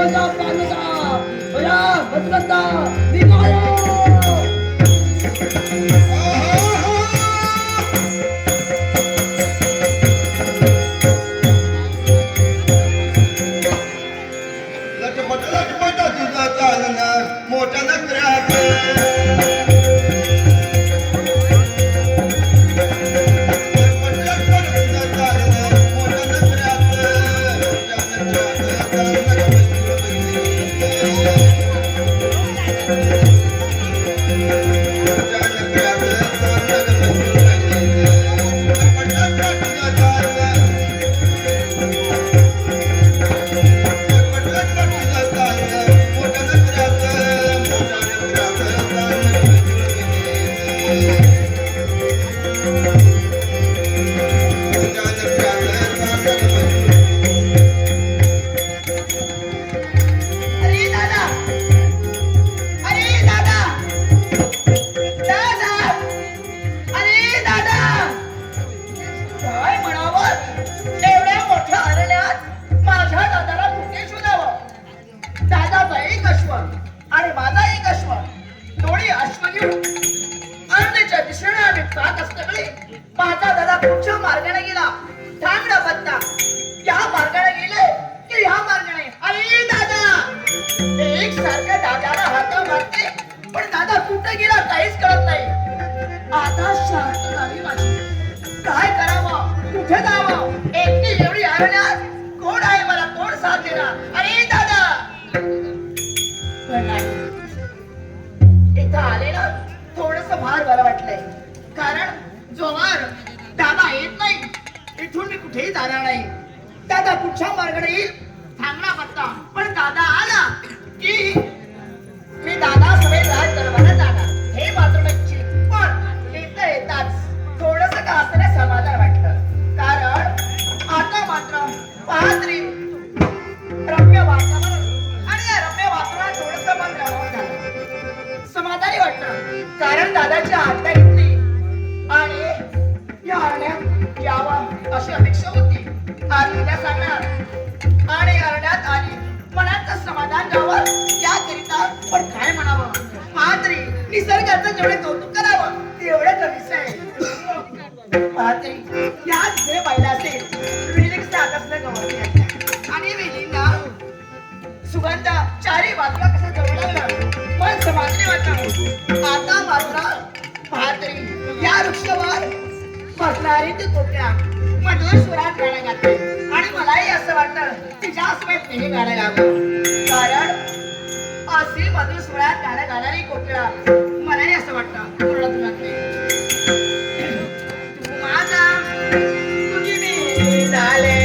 सर्वांचा पालका बया भद्रता निघाला. मोठ्या नकऱ्यात माझा दादा कुठच्या मार्गाने गेला थांबडा पत्ता या मार्गाने गेले की ह्या मार्गाने. अरे दादा एक सारख्या दादाला हात मारते पण दादा कुठे गेला काहीच कळत नाही. आता शांत झाली माझी. काय करावं कुठे जावं एकटी एवढी अरण्यात कोण आहे मला कोण साथ देणार. अरे दादा इथं आले ना थोडस फार बरं वाटलंय. कारण जोवर दादा येत नाही इथून मी कुठेही जाणार नाही. दादा कुठच्या मार्गाने येईल थांबला पत्ता पण दादा आला की मी दादा सगळे राज दरबारात जाणार हे मात्र नक्की. पण येता येताच थोडस का असताना समाधान वाटलं. कारण आता मात्र पाहत्री रम्य वातावरण आणि या रम्य वातावरणात थोडस मन रमवून झालं. समाधानी वाटलं कारण दादाची आज्ञा घेतली आणि या अरण्यात यावं अशी अपेक्षा होती. आज उद्या सांगणार आणि अरण्यात आली मनाचं समाधान गावं याकरिता. पण काय म्हणावं पाहत्री निसर्गाचं जेवढे कौतुक करावं तेवढं कमीच आहे. पाहत्री याच जे पाहिलं असेल विहिरीचं आकाशला गवळणी आणि विहिरींना सुगंध चारी बाजूला कसं जवळ लागलं मन समाधानी वाटलं. आता मात्र पाहत्री या वृक्षावर बसणारी ती कोट्या मधुर सुरात गाणं गाते आणि मलाही असं वाटतं तिच्या समेत नेहमी गाणं गावं. कारण अशी मधुर सुरात गाणं गाणारी कोकिळा मलाही असं वाटतं पूर्ण तू माझा तुझी मी झाले.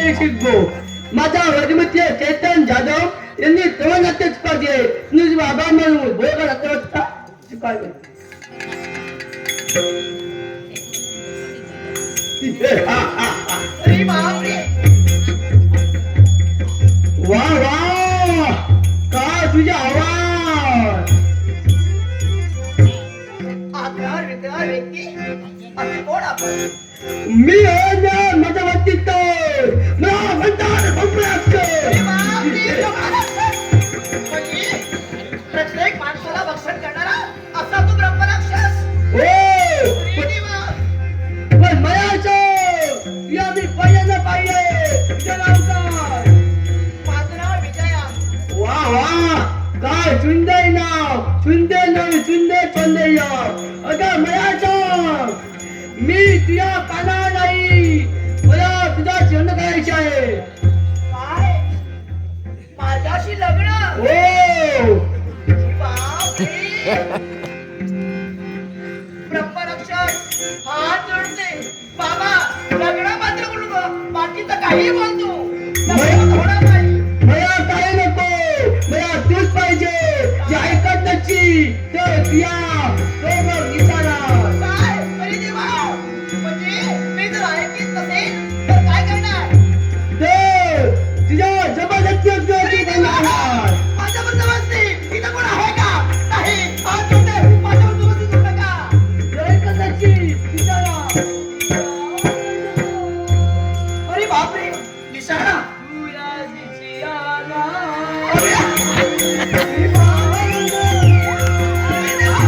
नाट्य शिकतो. माझा वर्गमित्र चेतन जाधव यांनी तेव्हा नाट्य शिकवायचे. न्यूज बाबा म्हणून बोलगा नाट्य वाटता शिकवायचे. अरे बापरे, वा वा, काय तुझा आवाज. आधार विद्यार व्यक्ती असे कोण आपण? मी आहे ना माझ्या वतीत मला म्हणतात अरे बापरे, म्हणजे प्रत्येक माणसाला भक्षण करणारा असा तू ब्रह्मराक्षस? हो, अरे देवा, पण मयाचं या मी पहिल्यांदा पाहिजे. तुझं नाव काय? माझं नाव विजया. वा वा, काय सुंदर नाव, सुंदर नाव, सुंदर सौंदर्य. अगं मयाचं मी तुझ्या काना नाही, मला तुझा लग्न करायचे आहे. काय? माझ्याशी लग्न? हो, बापरे, ब्रह्मरक्षक हात जोडते. बाबा, लग्न मात्र बोलू नको, बाकीचं काही बोलतो. लग्न होणार नाही. मला काय नको, मला तूच पाहिजे. जे ऐकत नसची तर तुया तो मग विचारा. काय? अरे देवा, म्हणजे मी जर ऐकत नसेल तर काय करणार? तर तुझ्या जबरदस्ती अरे देवा, करणार. माझ्यावर जबरदस्ती इथं कोण आहे का? नाही, हात जोडते, माझ्यावर जबरदस्ती करू नका. जे ऐकत नसची विचारा. अरे बापरे, निशाणा. तुला दिसियाला. अरे बापरे, अरे देवा.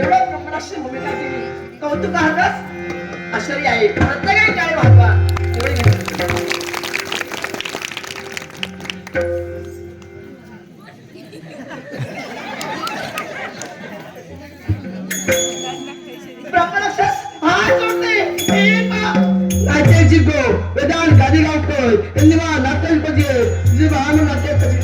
एवढं ब्रह्मराक्षस भूमिका केली, कौतुकार्हच आश्चर्य आहे. प्रत्येकाने टाळी वाजवा. एवढी विनंती. ब्रह्मराक्षस हात जोडते. हे पहा. नाट्य शिको वेदांत गादी गावकर यांनी मला नाट्य पाहिजे. तुझे भावना नाट्य पाहिजे.